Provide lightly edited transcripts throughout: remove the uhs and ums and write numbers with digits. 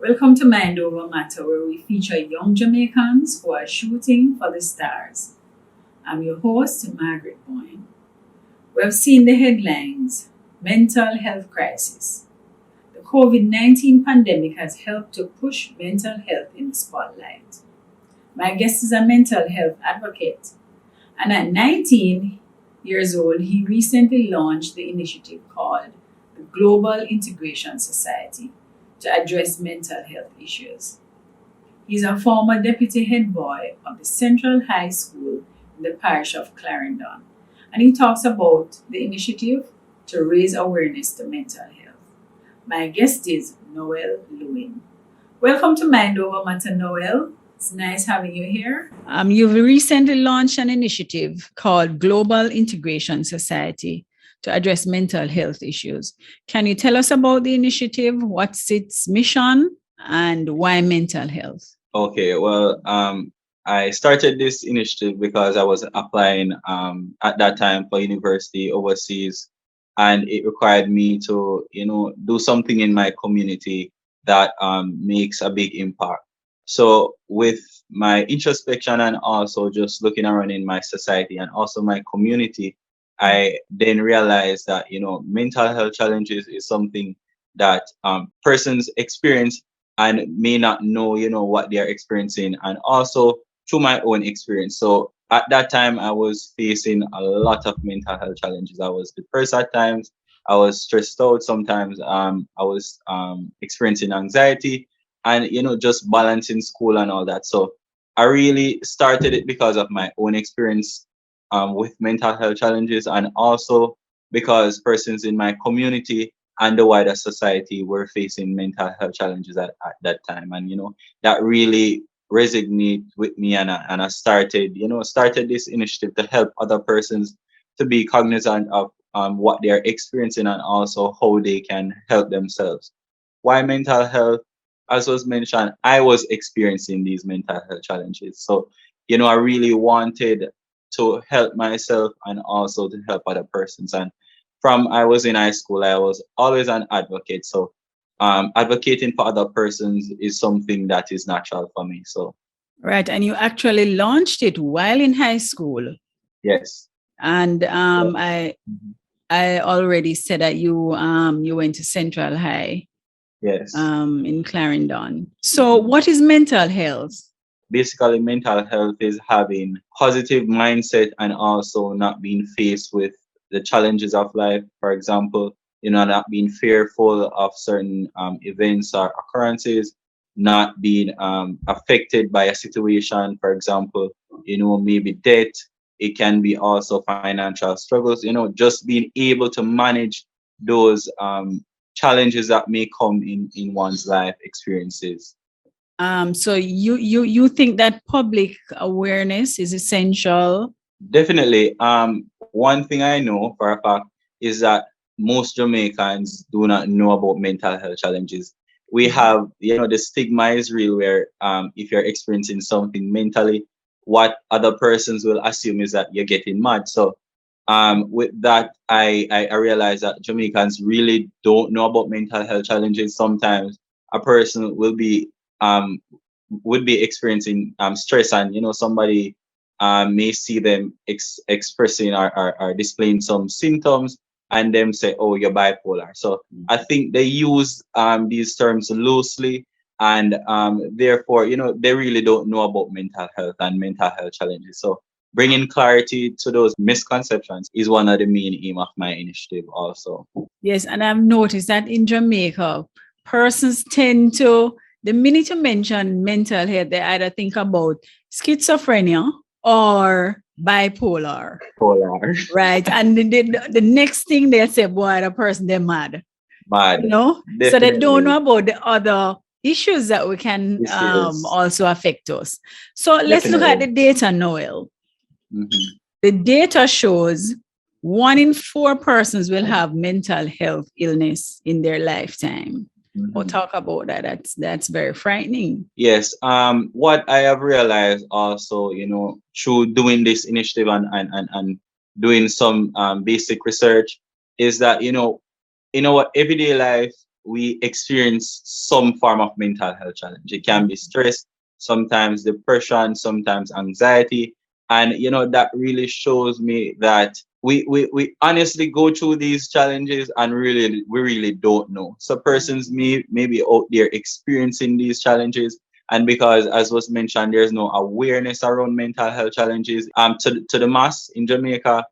Welcome to Mind Over Matter, where we feature young Jamaicans who are shooting for the stars. I'm your host, Margaret Boyne. We have seen the headlines: mental health crisis. The COVID-19 pandemic has helped to push mental health in the spotlight. My guest is a mental health advocate, and at 19 years old, he recently launched the initiative called the Global Integration Society to address mental health issues. He's a former deputy head boy of the Central High School in the parish of Clarendon, and he talks about the initiative to raise awareness to mental health. My guest is Nowell Lewin. Welcome to Mind Over Matter, Noel. It's nice having you here. You've recently launched an initiative called Global Integration Society to address mental health issues. Can you tell us about the initiative? What's its mission and why mental health? Okay, well, I started this initiative because I was applying at that time for university overseas, and it required me to, do something in my community that makes a big impact. So with my introspection and also just looking around in my society and also my community, I then realized that, mental health challenges is something that persons experience and may not know, what they're experiencing, and also through my own experience. So at that time, I was facing a lot of mental health challenges. I was depressed at times. I was stressed out sometimes. I was experiencing anxiety and, just balancing school and all that. So I really started it because of my own experience with mental health challenges, and also because persons in my community and the wider society were facing mental health challenges at that time. And, that really resonated with me, and I started, started this initiative to help other persons to be cognizant of what they're experiencing and also how they can help themselves. Why mental health? As was mentioned, I was experiencing these mental health challenges. So, I really wanted to help myself and also to help other persons. And from I was in high school, I was always an advocate. So advocating for other persons is something that is natural for me. So Right, and you actually launched it while in high school. yes. And Mhm. I already said that you went to Central High Yes. in Clarendon. So what is mental health? Basically, mental health is having positive mindset and also not being faced with the challenges of life. For example, not being fearful of certain events or occurrences, not being affected by a situation. For example, maybe debt. It can be also financial struggles. Just being able to manage those challenges that may come in one's life experiences. So you think that public awareness is essential? Definitely. One thing I know for a fact is that most Jamaicans do not know about mental health challenges. We have, the stigma is real where if you're experiencing something mentally, what other persons will assume is that you're getting mad. So with that, I realize that Jamaicans really don't know about mental health challenges. Sometimes a person will be would be experiencing stress, and somebody may see them expressing or displaying some symptoms, and them say, oh, you're bipolar. So I think they use these terms loosely, and therefore they really don't know about mental health and mental health challenges. So bringing clarity to those misconceptions is one of the main aim of my initiative also. Yes, and I've noticed that in Jamaica, persons tend to, the minute you mention mental health, they either think about schizophrenia or bipolar. Polar. Right. And the next thing they say, boy, the person, they're mad. Mad. So they don't know Definitely. about the other issues that we can This is also affect us. So let's look at the definitely. data, Noel. Mhm. The data shows 1 in 4 persons will have mental health illness in their lifetime. We'll Mhm. talk about that. That's very frightening. Yes. What I have realized also, through doing this initiative and doing some basic research is that, in our everyday life, we experience some form of mental health challenge. It can be stress, sometimes depression, sometimes anxiety. And, that really shows me that we honestly go through these challenges and we really don't know. So persons maybe out there experiencing these challenges, and because, as was mentioned, there's no awareness around mental health challenges to the mass in Jamaica.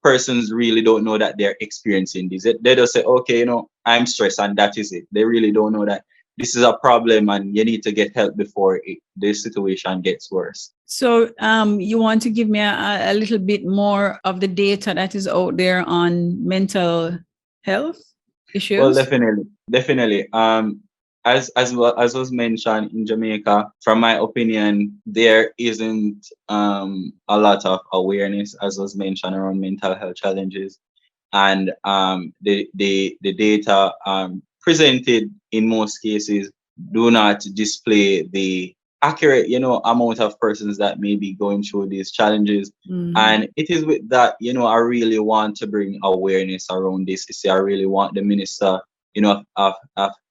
Persons really don't know that they're experiencing this. They just say, okay, I'm stressed, and that is it. They really don't know that this is a problem and you need to get help before the situation gets worse. So you want to give me a little bit more of the data that is out there on mental health issues? Well, definitely. As was mentioned in Jamaica, from my opinion, there isn't a lot of awareness, as was mentioned, around mental health challenges, and the data presented in most cases do not display the accurate amount of persons that may be going through these challenges. And it is with that, I really want to bring awareness around this. You see, I really want the minister, of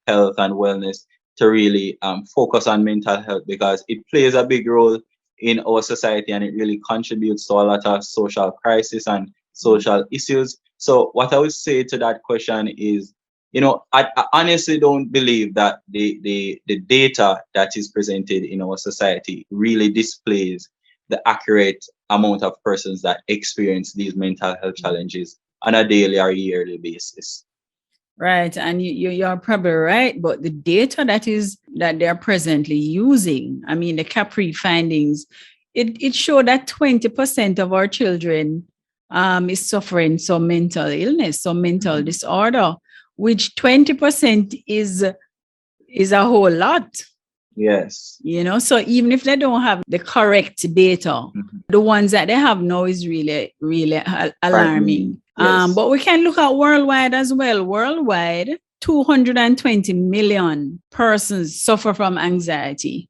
health and wellness to really focus on mental health, because it plays a big role in our society, and it really contributes to a lot of social crisis and social issues. So what I would say to that question is, I honestly don't believe that the data that is presented in our society really displays the accurate amount of persons that experience these mental health challenges on a daily or yearly basis. Right, and you're probably right, but the data that they're presently using, I mean, the Capri findings, it showed that 20% of our children is suffering some mental illness, some mental disorder, which 20% is a whole lot. Yes. So even if they don't have the correct data, the ones that they have now is really, really alarming. Yes. But we can look at worldwide as well. Worldwide, 220 million persons suffer from anxiety,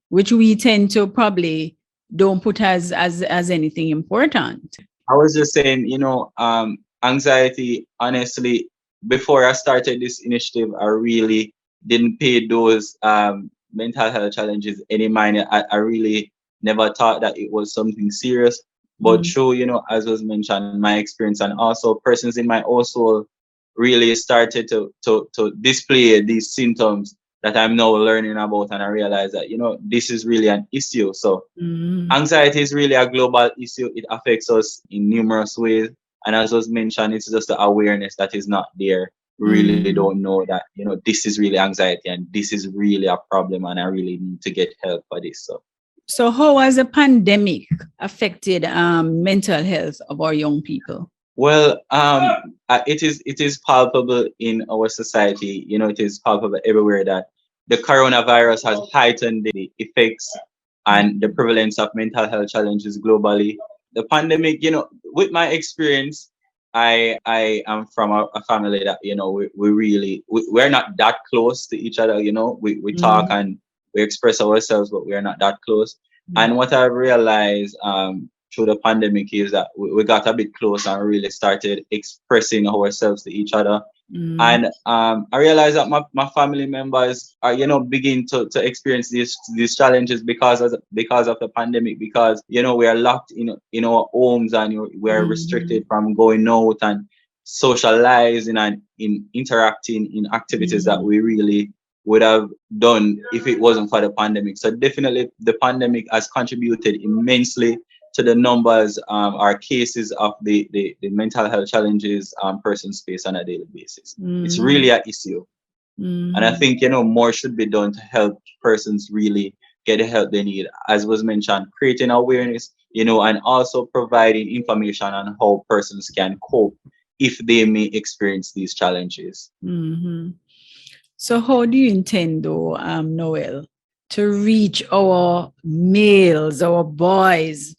which we tend to probably don't put as anything important. I was just saying, anxiety, honestly, before I started this initiative, I really didn't pay those mental health challenges any mind. I really never thought that it was something serious. But through, as was mentioned, my experience, and also persons in my household really started to display these symptoms that I'm now learning about, and I realized that, this is really an issue. So anxiety is really a global issue. It affects us in numerous ways. And as was mentioned, it's just the awareness that is not there. We really don't know that, this is really anxiety and this is really a problem, and I really need to get help for this. So how has the pandemic affected mental health of our young people? Well, it is palpable in our society. It is palpable everywhere that the coronavirus has heightened the effects and the prevalence of mental health challenges globally. The pandemic, with my experience, I am from a family that, we're not that close to each other. We talk and we express ourselves, but we're not that close. And what I realized through the pandemic is that we got a bit close and really started expressing ourselves to each other. And I realized that my family members are, begin to experience these challenges because of the pandemic, because, we are locked in our homes, and we're restricted from going out and socializing and in interacting in activities that we really would have done if it wasn't for the pandemic. So definitely the pandemic has contributed immensely to the numbers or cases of the mental health challenges persons face on a daily basis. It's really an issue. And I think, more should be done to help persons really get the help they need. As was mentioned, creating awareness, and also providing information on how persons can cope if they may experience these challenges. So how do you intend, though, Noel, to reach our males, our boys,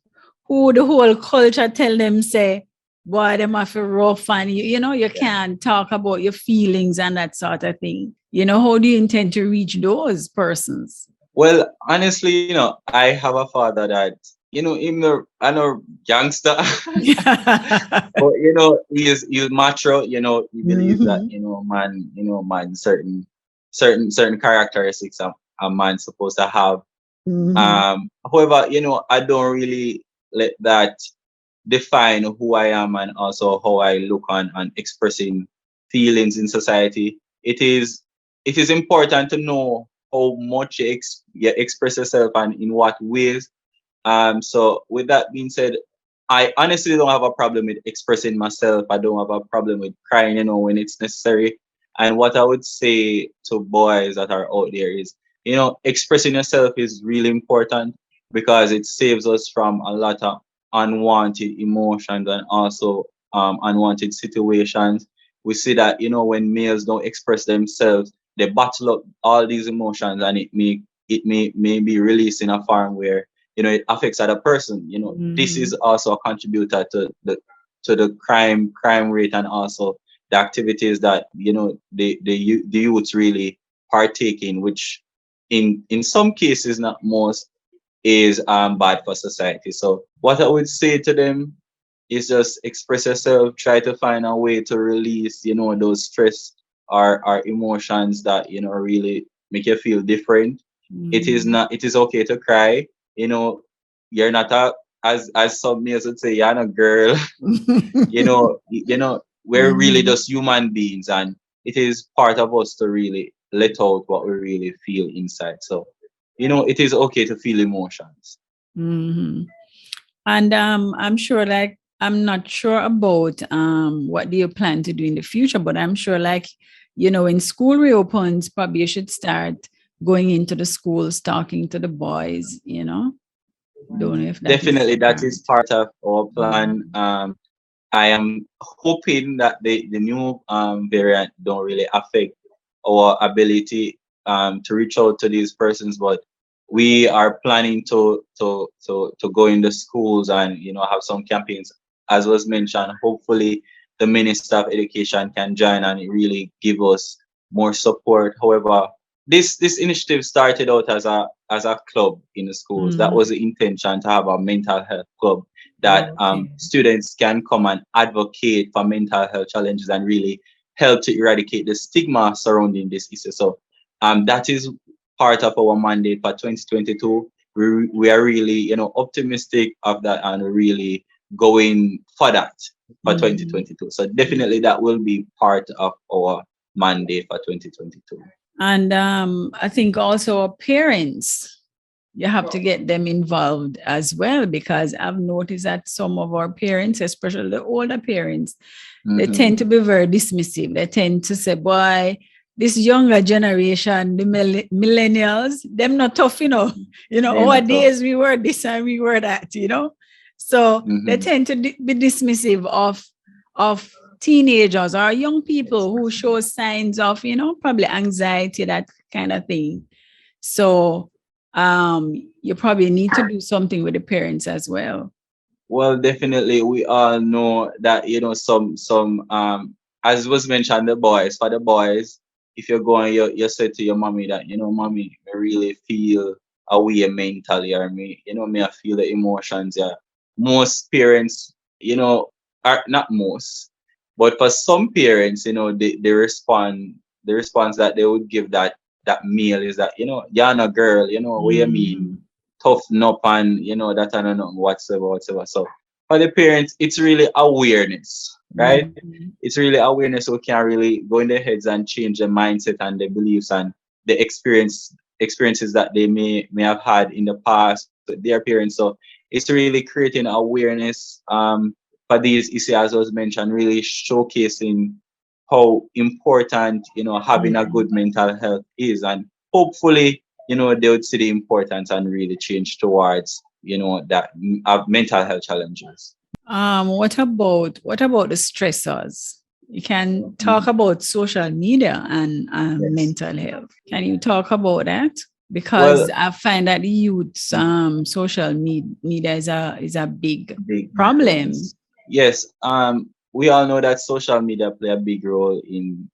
who the whole culture tell them, say, boy, them have to rough, and you can't talk about your feelings and that sort of thing. How do you intend to reach those persons? Well, honestly, I have a father that him the I know gangster, but he's macho. He believes that Mhm. man, certain characteristics a man supposed to have. Mhm. However, I don't really let that define who I am and also how I look on expressing feelings in society. It is important to know how much you express yourself and in what ways. So with that being said, I honestly don't have a problem with expressing myself. I don't have a problem with crying, when it's necessary. And what I would say to boys that are out there is, expressing yourself is really important because it saves us from a lot of unwanted emotions and also unwanted situations. We see that, when males don't express themselves, they bottle up all these emotions and it may be released in a form where it affects other person. This is Mhm. also a contributor to the crime rate and also the activities that the youths really partake in, which in some cases, not most, is bad for society. So what I would say to them is just express yourself, try to find a way to release those stress or emotions that really make you feel different. Mhm. It is okay to cry. you know you're not a, as some males would say, you're not a girl. We're really Mhm. just human beings, and it is part of us to really let out what we really feel inside. So it is okay to feel emotions. Mhm. And I'm sure, like, I'm not sure about what do you plan to do in the future, but I'm sure, like, when school reopens, probably you should start going into the schools, talking to the boys. Don't know if that is Definitely, your that is plan. part of our plan. Mhm. I am hoping that the new variant don't really affect our ability to reach out to these persons, but we are planning to go in the schools and have some campaigns, as was mentioned. Hopefully, the Minister of Education can join and really give us more support. However, this initiative started out as a club in the schools. That was Mhm. the intention, to have a mental health club that Okay. students can come and advocate for mental health challenges and really help to eradicate the stigma surrounding this issue. So that is part of our mandate for 2022. We are really optimistic of that and really going for that for Mhm. 2022. So definitely that will be part of our mandate for 2022. And I think also parents, you have to get them involved as well, because I've noticed that some of our parents, especially the older parents, they Mm-hmm. tend to be very dismissive. They tend to say, boy, this younger generation, the millennials, them not tough, They're our not tough. days we were this and we were that. So they Mm-hmm. tend to be dismissive of teenagers or young people who show signs of, probably anxiety, that kind of thing. So you probably need to do something with the parents as well. Well, definitely, we all know that some as was mentioned, the boys, for the boys, if you're going, you say to your mommy that mommy, I really feel a way mentally, or me I feel the emotions. Yeah, most parents, are not most, but for some parents, they respond. The response that they would give that meal is that you're not girl. What you mean? Mhm. Toughen up and that and nothing whatsoever. So for the parents, it's really awareness, right? Mhm. It's really awareness, so we can really go in their heads and change their mindset and their beliefs and the experiences that they may have had in the past with their parents. So it's really creating awareness for these issues, as was mentioned, really showcasing how important having a good Mhm. mental health is, and hopefully they would see the importance and really change towards that mental health challenges. What about the stressors? You can talk Mhm. about social media and Yes. mental health. Can you talk about that? Because Well, I find that the youth's social media is a big big problem. influence. Yes. We all know that social media play a big role in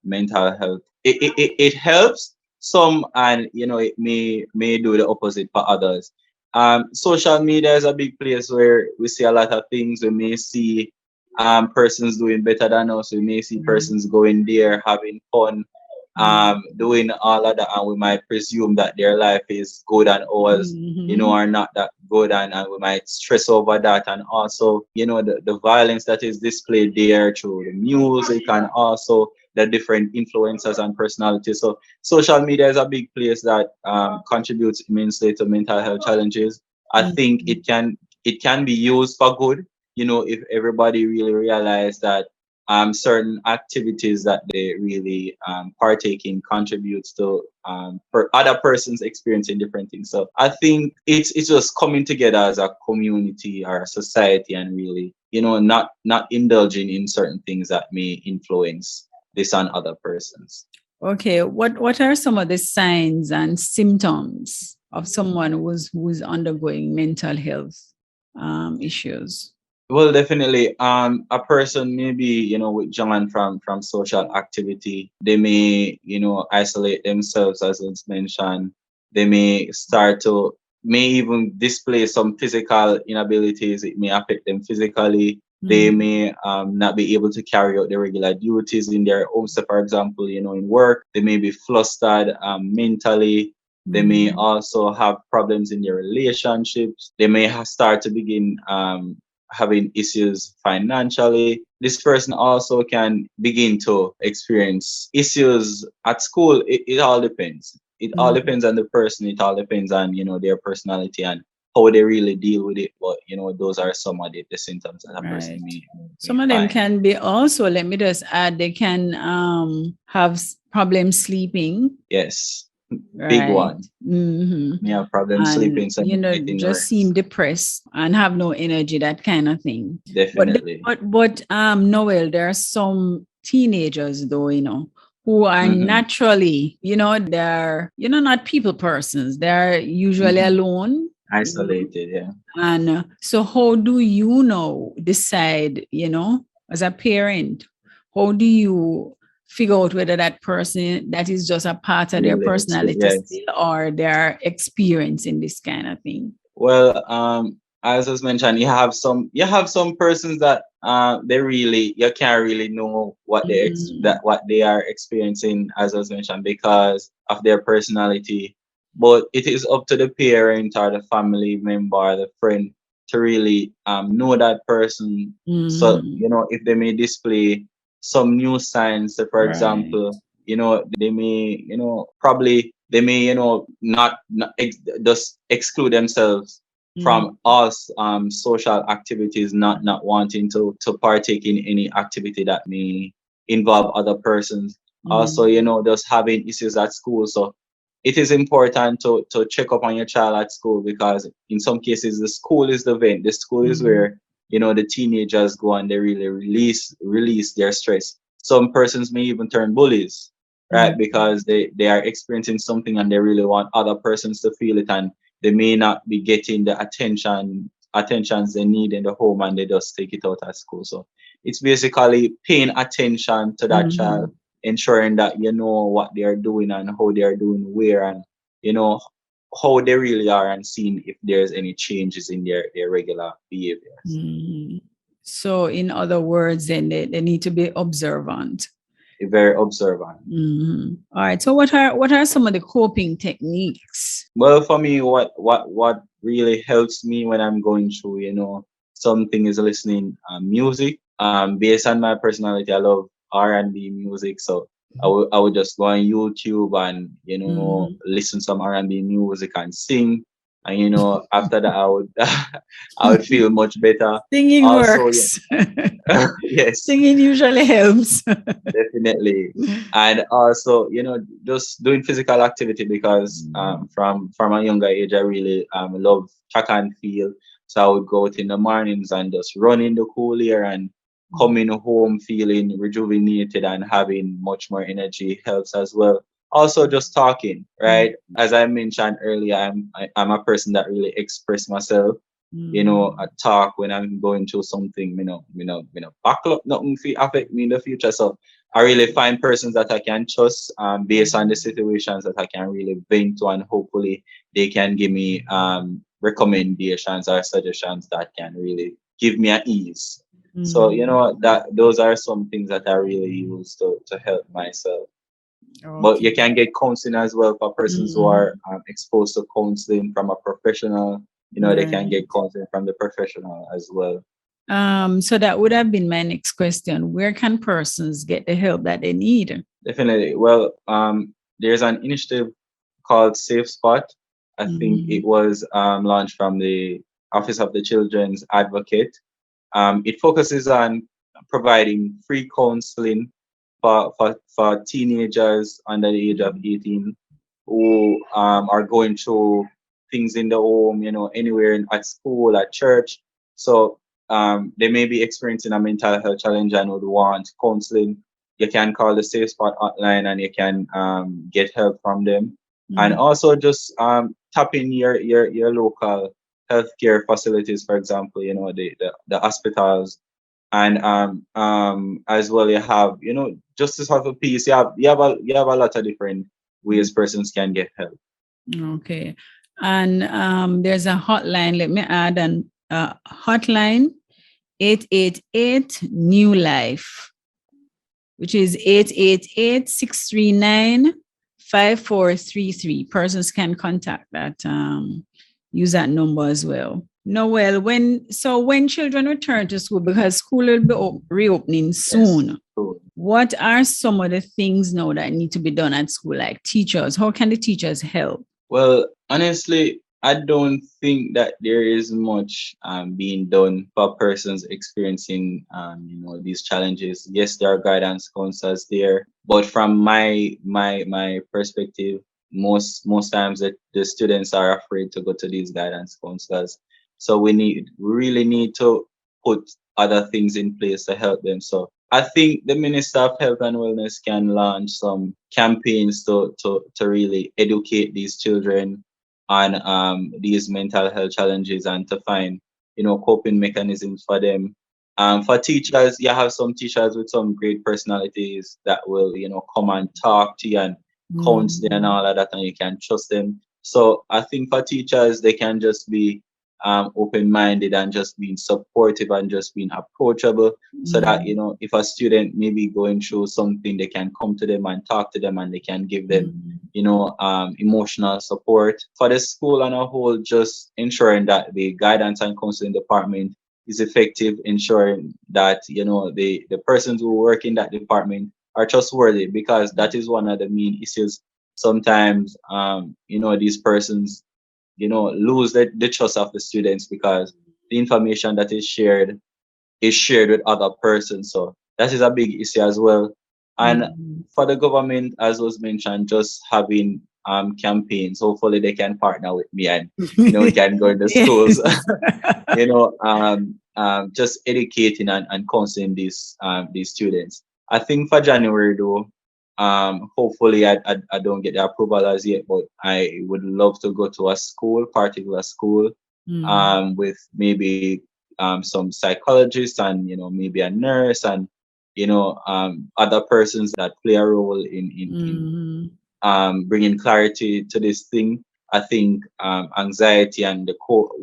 mental health. It helps some, and it may do the opposite for others. Social media is a big place where we see a lot of things. We may see persons doing better than us. We may see persons going there having fun, doing all of that, and we might presume that their life is good and ours, are not that good, and we might stress over that. And also, the violence that is displayed there through the music and also the different influencers and personalities. So social media is a big place that contributes immensely to mental health challenges. I think it can be used for good, if everybody really realize that certain activities that they really partake in contributes to per other persons experiencing different things. So I think it's just coming together as a community or a society and really, not indulging in certain things that may influence this on other persons. Okay, what are some of the signs and symptoms of someone who's undergoing mental health issues? Well, definitely. A person maybe, withdrawn from social activity. They may, isolate themselves, as was mentioned. They may even display some physical inabilities. It may affect them physically. They may not be able to carry out their regular duties in their home. So, for example, in work, they may be flustered mentally. They may also have problems in their relationships. They may start to begin having issues financially. This person also can begin to experience issues at school. It all depends. It all depends on the person. It all depends on, their personality and how they really deal with it. But, those are some of the symptoms that a person Right. may Some of them find. can be also, let me just add, they can have problems sleeping. Yes. Big Right. one. May have problems sleeping, And so getting just rest. seem depressed and have no energy, that kind of thing. Definitely. But Noel, there are some teenagers though, who are naturally, they're not people persons. They're usually alone. Isolated, yeah. And so how do you decide, as a parent, how do you figure out whether that person, that is just a part of their Really, personality yes. still, or they're experiencing this kind of thing? Well, as was mentioned, you have some persons that you can't really know what what they are experiencing, as was mentioned, because of their personality. But it is up to the parent or the family member or the friend to really know that person. So, if they may display some new signs, so for Right. example, they may, probably they may, not just exclude themselves from all social activities, not wanting to partake in any activity that may involve other persons. Also, just having issues at school. So it is important to check up on your child at school, because in some cases the school is the vent. The school is where the teenagers go and they really release their stress. Some persons may even turn bullies, right? Because they are experiencing something and they really want other persons to feel it, and they may not be getting the attentions they need in the home, and they just take it out at school. So it's basically paying attention to that child, ensuring that you know what they are doing and how they are doing where, and you know how they really are, and seeing if there's any changes in their regular behaviors. So in other words, then they need to be observant. Very observant. All right. So what are some of the coping techniques? Well, for me, what really helps me when I'm going through, something is listening music. Based on my personality, I love R&B music, so I would just go on YouTube and listen some R&B music and sing, and after that I would feel much better. Singing Also, works. yes, Singing usually helps. definitely. And also, just doing physical activity, because from a younger age, I really love track and field. So I would go out in the mornings and just run in the cool air, and coming home feeling rejuvenated and having much more energy helps as well. Also, just talking, right? As I mentioned earlier, I'm a person that really express myself. I talk when I'm going through something, backlog, nothing affect me in the future. So I really find persons that I can trust, based on the situations that I can really vent to, and hopefully they can give me recommendations or suggestions that can really give me an ease. So, Mm. that those are some things that I really use to help myself. But you Okay. can get counseling as well for persons who Mm. are exposed to counseling from a professional. They can Right. get counseling from the professional as well. So that would have been my next question. Where can persons get the help that they need? Definitely. Well, there's an initiative called Safe Spot. I think it Mm. was launched from the Office of the Children's Advocate. It focuses on providing free counseling for teenagers under the age of 18 who are going through things in the home, anywhere at school, at church. So they may be experiencing a mental health challenge and would want counseling. You can call the Safe Spot hotline and you can get help from them. And Mm. also just tap in your local healthcare facilities, for example, the hospitals. And as well you have, just to sort of piece, you have a lot of different ways persons can get help. Okay. And there's a hotline. Let me add an hotline 888 New Life, which is 888-639-5433. Persons can contact that, use that number as well. Noel, when children return to school, because school will be reopening Yes. soon, So, what are some of the things now that need to be done at school, like teachers? How can the teachers help? well, honestly, I don't think that there is much being done for persons experiencing these challenges. Yes, there are guidance counselors there, but from my perspective, most times the students are afraid to go to these guidance counselors. So we really need to put other things in place to help them. So I think the Minister of Health and Wellness can launch some campaigns to really educate these children on these mental health challenges and to find, coping mechanisms for them. For teachers, you have some teachers with some great personalities that will, come and talk to you and counsel you and Mm. all of that, and you can trust them. So I think for teachers, they can just be open-minded and just being supportive and just being approachable, so that Mm. if a student may be going through something, they can come to them and talk to them and they can give them Mm. emotional support. For the school on a whole, just ensuring that the guidance and counseling department is effective, ensuring that the persons who work in that department are trustworthy, because that is one of the main issues. Sometimes these persons lose the trust of the students because the information that is shared with other persons. So that is a big issue as well. And Mm. for the government, as was mentioned, just having campaigns. Hopefully they can partner with me and we can go in the schools, Yes. just educating and counseling these students. I think for January though, hopefully I don't get the approval as yet, but I would love to go to a school, particular school, Mm. with maybe some psychologists and maybe a nurse and other persons that play a role in Mm. bringing clarity to this thing. I think anxiety and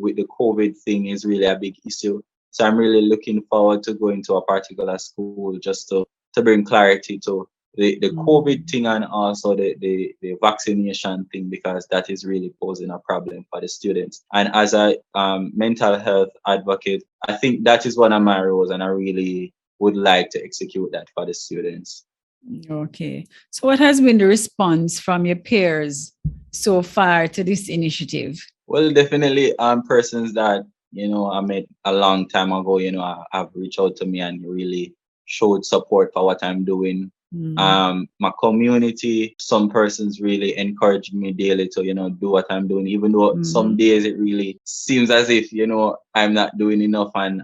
with the COVID thing is really a big issue. So I'm really looking forward to going to a particular school just to bring clarity to the COVID Mm. thing and also the vaccination thing, because that is really posing a problem for the students. And as a mental health advocate, I think that is one of my roles, and I really would like to execute that for the students. Okay. So, what has been the response from your peers so far to this initiative? Well, definitely persons that I met a long time ago, have reached out to me and really showed support for what I'm doing. Mm. My community, some persons really encourage me daily to do what I'm doing, even though some Mm. days it really seems as if I'm not doing enough, and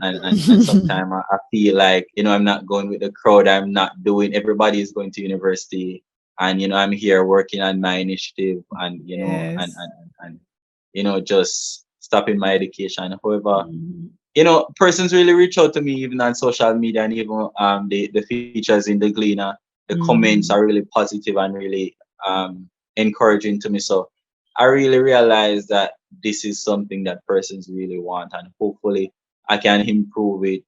sometimes I feel like I'm not going with the crowd. I'm not doing. Everybody is going to university, and I'm here working on my initiative, and Yes. and just stopping my education. However, Mm. persons really reach out to me even on social media, and even the features in the Gleaner, the comments are Mm. really positive and really encouraging to me. So I really realize that this is something that persons really want, and hopefully I can improve it,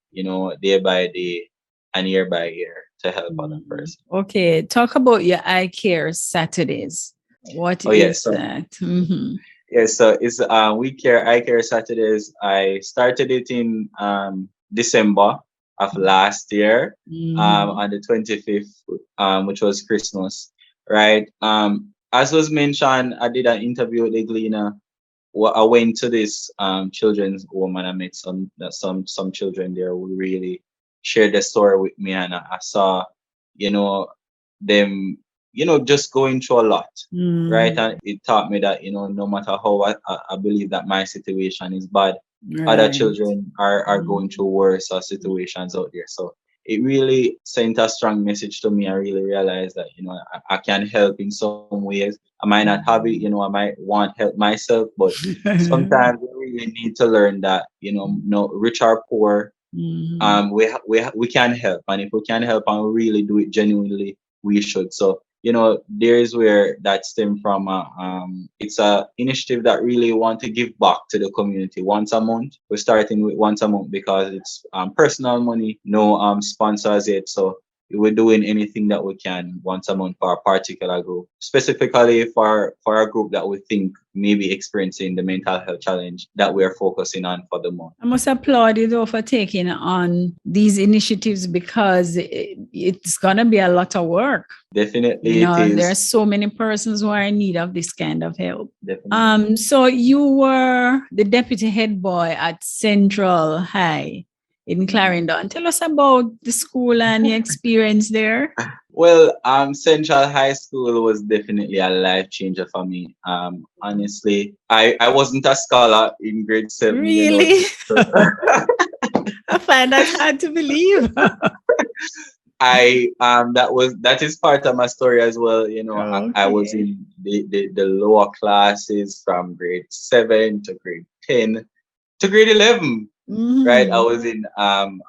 day by day and year by year to help other persons. Okay, talk about your eye care Saturdays. What Oh yes, is that? Mm-hmm. yes. So it's eye care Saturdays. I started it in December of last year, Mm-hmm. on the 25th, which was Christmas, right? As was mentioned, I did an interview with the Gleaner. I went to this children's home, and I met some children there who really shared the story with me, and I saw, you know, them, just going through a lot, right? Mm-hmm. And it taught me that, no matter how I believe that my situation is bad, other Right. children are going through worse situations out there. So it really sent a strong message to me. I really realized that, I can help in some ways. I might not have it, I might want help myself, but sometimes we really need to learn that, no, rich or poor, Mm-hmm. we can help, and if we can help and we really do it genuinely, we should. So, there's where that stem from. It's a initiative that really want to give back to the community once a month. We're starting with once a month because it's personal money, no sponsors yet. So we're doing anything that we can once a month for a particular group, specifically for a group that we think may be experiencing the mental health challenge that we are focusing on for the month. I must applaud you though for taking on these initiatives because it's gonna be a lot of work. Definitely it There are is. so many persons who are in need of this kind of help. Definitely. So you were the deputy head boy at Central High in Clarendon. Tell us about the school and your experience there. Well, Central High School was definitely a life changer for me. Honestly, I wasn't a scholar in grade seven, Really? so I find that hard to believe. that is part of my story as well. I was Okay. in the lower classes from grade 7 to grade 10 to grade 11. Right, I Mm-hmm. was in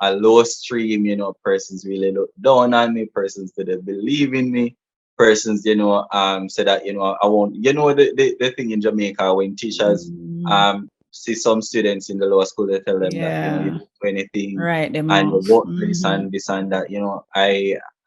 a low stream. Persons really looked down on me. Persons didn't believe in me. Persons, said that, I won't. The thing in Jamaica, when teachers see some students in the lower school, they tell them that, you Yeah. don't do anything Write them and you off. worthless and this and that.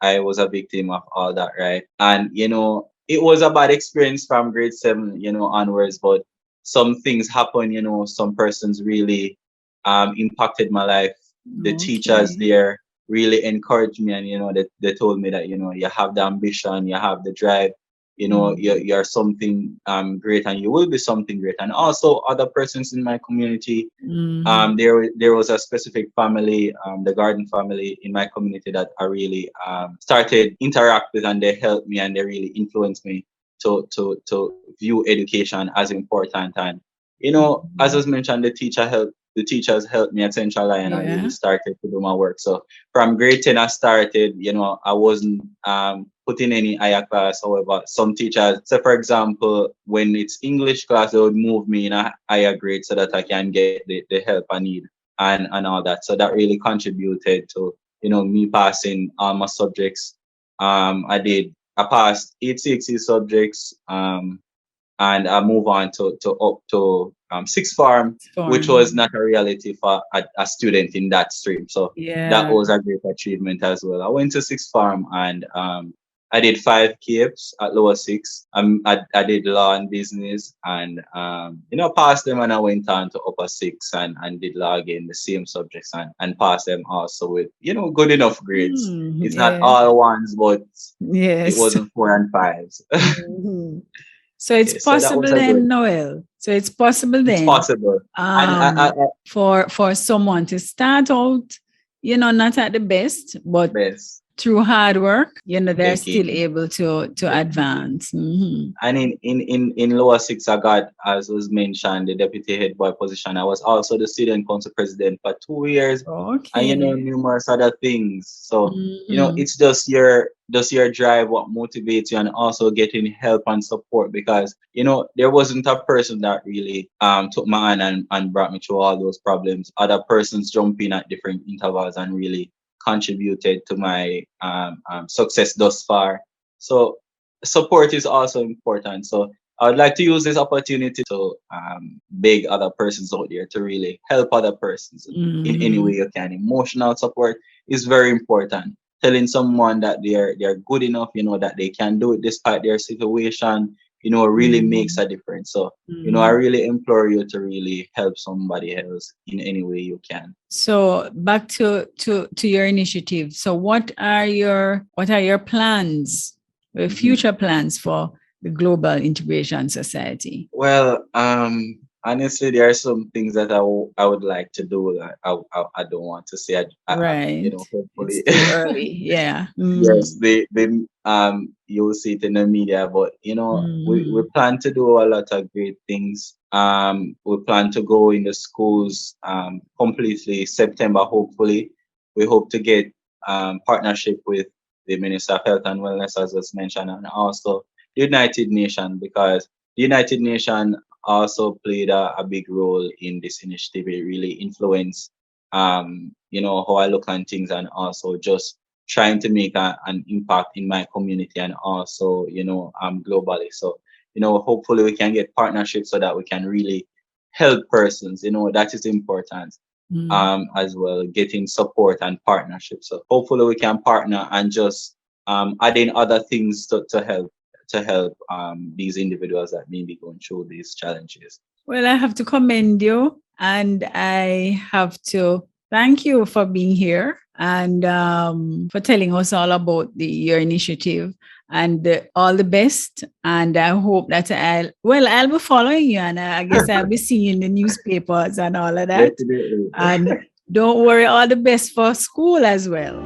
I was a victim of all that, right? And it was a bad experience from grade 7, onwards. But some things happen. Some persons really impacted my life. The teachers Okay. there really encouraged me, and they told me that, you have the ambition, you have the drive, you're something great, and you will be something great. And also other persons in my community, Mm-hmm. there was a specific family, the Garden family in my community, that I really started interact with, and they helped me and they really influenced me to view education as important. And as was mentioned, the teachers helped me at Central Line, and I really Yeah. started to do my work. So from grade 10 I started, I wasn't put in any higher class. However, some teachers, say for example, when it's English class, they would move me in a higher grade so that I can get the help I need, and all that. So that really contributed to, me passing all my subjects. I passed 860 subjects, and I move on to up to sixth form, which was Farm. not a reality for a student in that stream. So that Yeah. was a great achievement as well. I went to sixth form, and I did 5 KIPs at lower six. I did law and business, and passed them, and I went on to upper six, and did law again, the same subjects, and passed them also with good enough grades. It's not Yeah. all ones, but it Yes. wasn't four and fives. Mhm. So it's Yeah, so that was possible a good. then, Noel. So it's possible It's then, possible. And um, for someone to start out, not at the best, but best. through hard work, they're still Again. able to advance. Mhm. And in lower six, I got, as was mentioned, the deputy head boy position. I was also the student council president for 2 years, and Okay. numerous other things. So Mhm. it's just your drive what motivates you, and also getting help and support, because there wasn't a person that really took my hand and brought me through all those problems. Other persons jump in at different intervals and really contributed to my success thus far. So support is also important. So I would like to use this opportunity to beg other persons out there to really help other persons in any way you can. Emotional support is very important. Telling someone that they're good enough, that they can do it despite their situation, really makes a difference. So, I really implore you to really help somebody else in any way you can. So back to your initiative. So what are your plans, future plans for the Global Integration Society? Well, honestly, there are some things that I would like to do that I don't want to say. Right. Hopefully, It's too early. Yeah. yes, they you'll see it in the media, but we plan to do a lot of great things. We plan to go in the schools completely September. Hopefully, we hope to get partnership with the Minister of Health and Wellness, as was mentioned, and also the United Nations, because the United Nations also played a big role in this initiative. It really influenced how I look on things, and also just trying to make an impact in my community, and also globally. So hopefully we can get partnerships so that we can really help persons. That is important. As well, getting support and partnership. So hopefully we can partner and just add in other things to help these individuals that may be going through these challenges. Well, I have to commend you, and I have to thank you for being here and for telling us all about your initiative, and all the best. And I hope that I'll be following you, and I guess I'll be seeing you in the newspapers and all of that. Definitely. And don't worry, all the best for school as well.